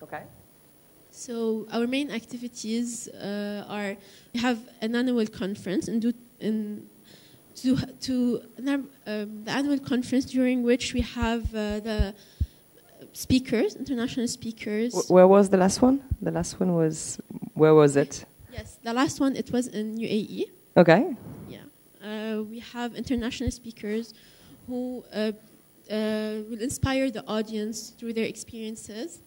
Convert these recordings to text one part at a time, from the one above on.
Okay. So our main activities are, we have an annual conference the annual conference, during which we have the speakers, international speakers. Where was the last one? The last one was, where was it? Yes, the last one, it was in UAE. Okay. Yeah. We have international speakers who will inspire the audience through their experiences,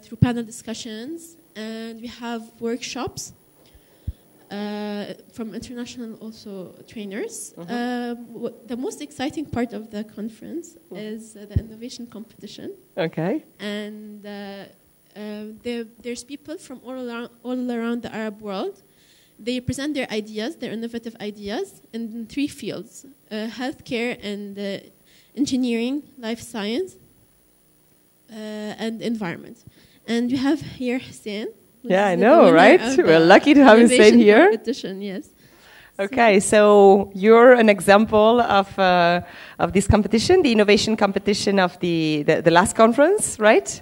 through panel discussions, and we have workshops from international also trainers. The most exciting part of the conference is the innovation competition. Okay. And there's people from all around the Arab world. They present their ideas, their innovative ideas, in 3 fields: healthcare and engineering, life science, and environment. And we have here Hussein. Yeah, I know, right? We're lucky to have Hussein here. Yes. Okay, so you're an example of this competition, the innovation competition of the last conference, right?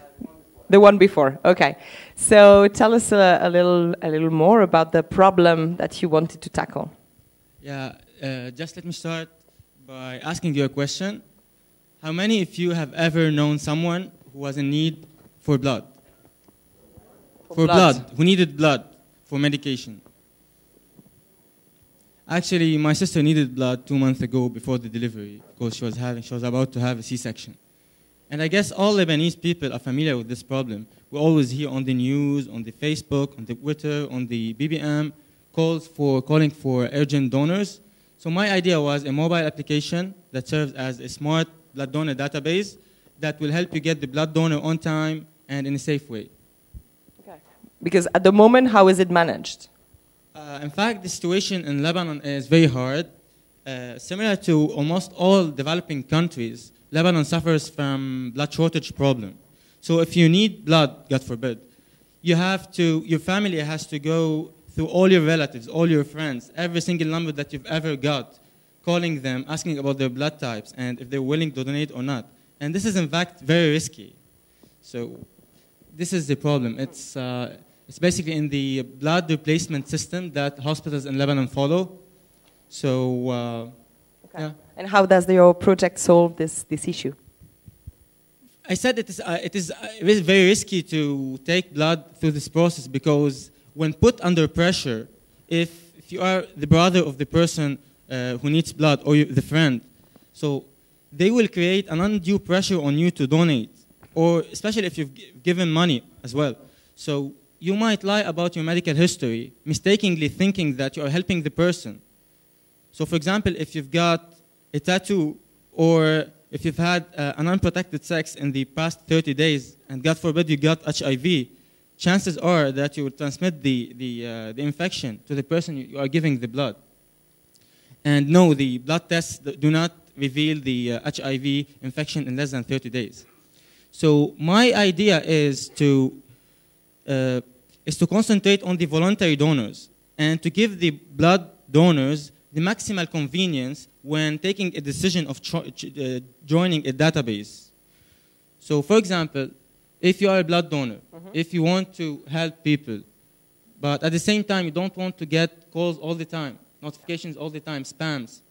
The one before. Okay, so tell us a little more about the problem that you wanted to tackle. Yeah, just let me start by asking you a question. How many of you have ever known someone who was in need for blood? For blood, who needed blood for medication? Actually, my sister needed blood 2 months ago before the delivery because she was about to have a C-section. And I guess all Lebanese people are familiar with this problem. We always hear on the news, on the Facebook, on the Twitter, on the BBM, calling for urgent donors. So my idea was a mobile application that serves as a smart blood donor database that will help you get the blood donor on time and in a safe way. Okay. Because at the moment, how is it managed? In fact, the situation in Lebanon is very hard. Similar to almost all developing countries, Lebanon suffers from blood shortage problem. So if you need blood, God forbid, your family has to go through all your relatives, all your friends, every single number that you've ever got, calling them, asking about their blood types and if they're willing to donate or not. And this is in fact very risky. So this is the problem. It's basically in the blood replacement system that hospitals in Lebanon follow. So, okay. Yeah. And how does your project solve this issue? I said it is very risky to take blood through this process because when put under pressure, if you are the brother of the person who needs blood or the friend, so they will create an undue pressure on you to donate, or especially if you've given money as well. So you might lie about your medical history, mistakenly thinking that you are helping the person. So for example, if you've got a tattoo or if you've had an unprotected sex in the past 30 days and God forbid you got HIV, chances are that you will transmit the infection to the person you are giving the blood. And no, the blood tests do not reveal the HIV infection in less than 30 days. So my idea is to concentrate on the voluntary donors and to give the blood donors the maximal convenience when taking a decision of joining a database. So for example, if you are a blood donor, if you want to help people, but at the same time you don't want to get calls all the time, notifications all the time, spams,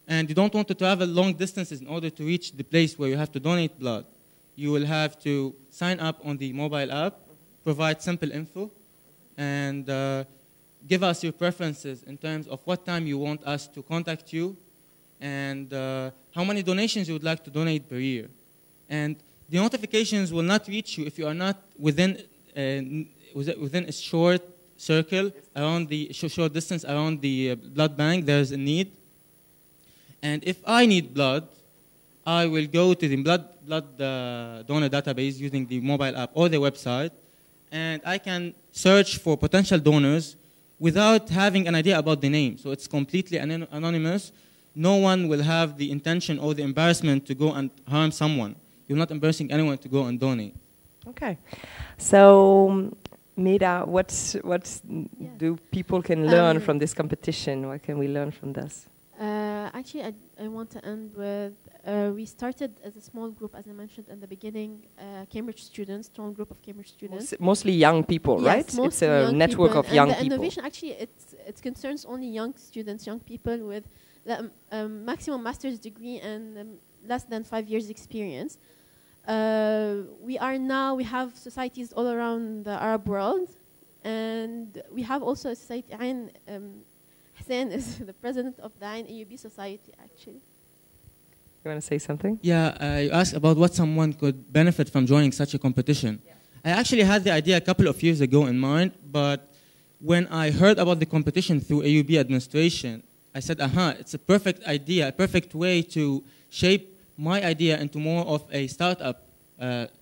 and you don't want to travel long distances in order to reach the place where you have to donate blood, you will have to sign up on the mobile app, provide simple info, and give us your preferences in terms of what time you want us to contact you and how many donations you would like to donate per year. And the notifications will not reach you if you are not within a short circle, around the short distance around the blood bank. There's a need. And if I need blood, I will go to the blood donor database using the mobile app or the website, and I can search for potential donors without having an idea about the name. So it's completely anonymous. No one will have the intention or the embarrassment to go and harm someone. You're not embarrassing anyone to go and donate. Okay. So, Mira, what do people can learn from this competition? What can we learn from this? Actually, I want to end with, we started as a small group, as I mentioned in the beginning, Cambridge students, strong group of Cambridge students. Mostly young people, Yes, right? It's a network of young people. And the innovation, actually, it concerns only young students, young people with the maximum master's degree and less than 5 years experience. We have societies all around the Arab world, and we have also a society. Hussein is the president of the Aide AUB society, actually. You want to say something? Yeah, you asked about what someone could benefit from joining such a competition. Yeah. I actually had the idea a couple of years ago in mind, but when I heard about the competition through AUB administration, I said, it's a perfect idea, a perfect way to shape my idea into more of a startup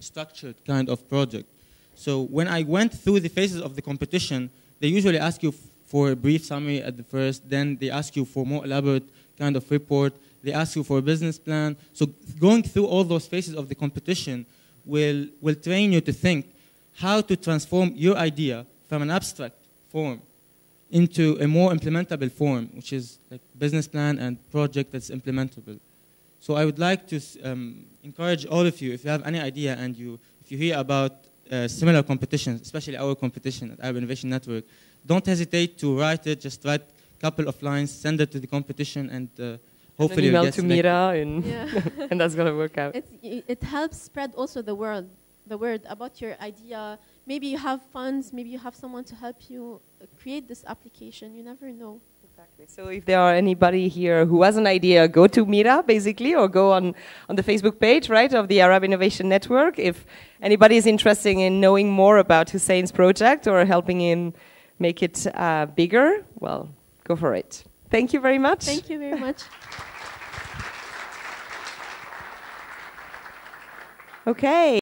structured kind of project. So when I went through the phases of the competition, they usually ask you for a brief summary at the first, then they ask you for more elaborate kind of report, they ask you for a business plan. So going through all those phases of the competition will train you to think how to transform your idea from an abstract form into a more implementable form, which is like business plan and project that's implementable. So I would like to encourage all of you, if you have any idea and if you hear about similar competitions, especially our competition at Arab Innovation Network, don't hesitate to write it. Just write a couple of lines, send it to the competition, and hopefully email you'll get to MIRA, and that's going to work out. It helps spread also the word about your idea. Maybe you have funds, maybe you have someone to help you create this application. You never know. Exactly. So if there are anybody here who has an idea, go to MIRA, basically, or go on the Facebook page, right, of the Arab Innovation Network. If anybody is interested in knowing more about Hussein's project or helping him make it bigger, well, go for it. Thank you very much. Thank you very much. Okay.